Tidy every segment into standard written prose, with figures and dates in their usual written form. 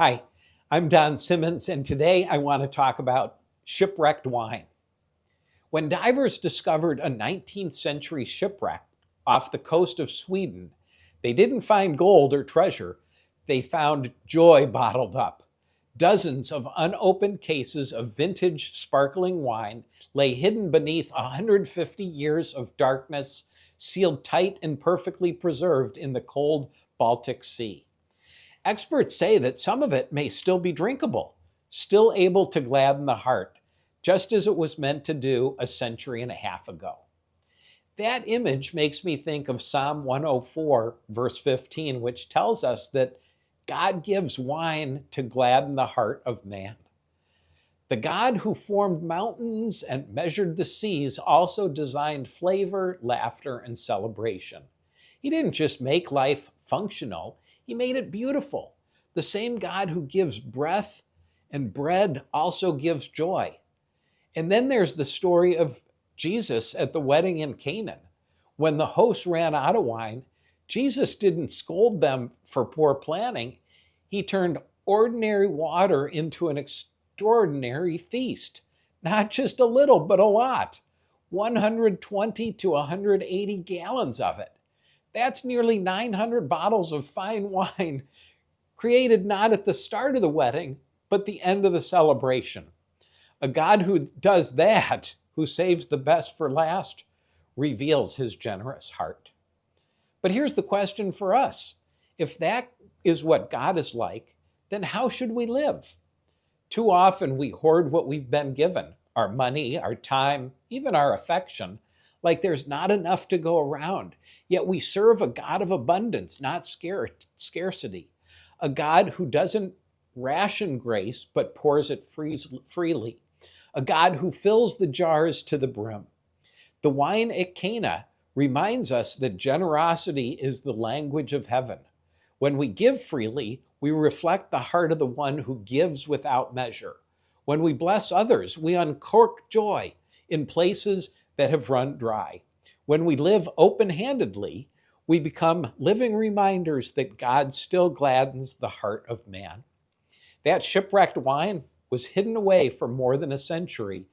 Hi, I'm Don Simmons, and today I want to talk about shipwrecked wine. When divers discovered a 19th century shipwreck off the coast of Sweden, they didn't find gold or treasure, they found joy bottled up. Dozens of unopened cases of vintage sparkling wine lay hidden beneath 150 years of darkness, sealed tight and perfectly preserved in the cold Baltic Sea. Experts say that some of it may still be drinkable, still able to gladden the heart, just as it was meant to do a century and a half ago. That image makes me think of Psalm 104, verse 15, which tells us that God gives wine to gladden the heart of man. The God who formed mountains and measured the seas also designed flavor, laughter, and celebration. He didn't just make life functional, He made it beautiful. The same God who gives breath and bread also gives joy. And then there's the story of Jesus at the wedding in Cana. When the hosts ran out of wine, Jesus didn't scold them for poor planning. He turned ordinary water into an extraordinary feast. Not just a little, but a lot. 120 to 180 gallons of it. That's nearly 900 bottles of fine wine created not at the start of the wedding, but the end of the celebration. A God who does that, who saves the best for last, reveals His generous heart. But here's the question for us. If that is what God is like, then how should we live? Too often we hoard what we've been given, our money, our time, even our affection, like there's not enough to go around. Yet we serve a God of abundance, not scarcity. A God who doesn't ration grace, but pours it freely. A God who fills the jars to the brim. The wine at Cana reminds us that generosity is the language of heaven. When we give freely, we reflect the heart of the one who gives without measure. When we bless others, we uncork joy in places that have run dry. When we live open-handedly, we become living reminders that God still gladdens the heart of man. That shipwrecked wine was hidden away for more than a century,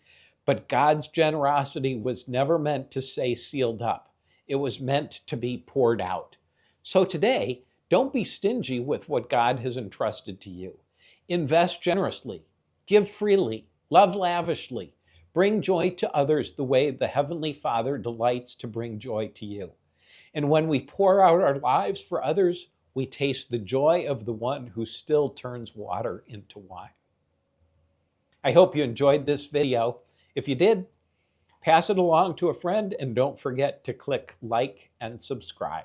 but God's generosity was never meant to stay sealed up. It was meant to be poured out. So today, don't be stingy with what God has entrusted to you. Invest generously, give freely, love lavishly, bring joy to others the way the Heavenly Father delights to bring joy to you. And when we pour out our lives for others, we taste the joy of the one who still turns water into wine. I hope you enjoyed this video. If you did, pass it along to a friend and don't forget to click like and subscribe.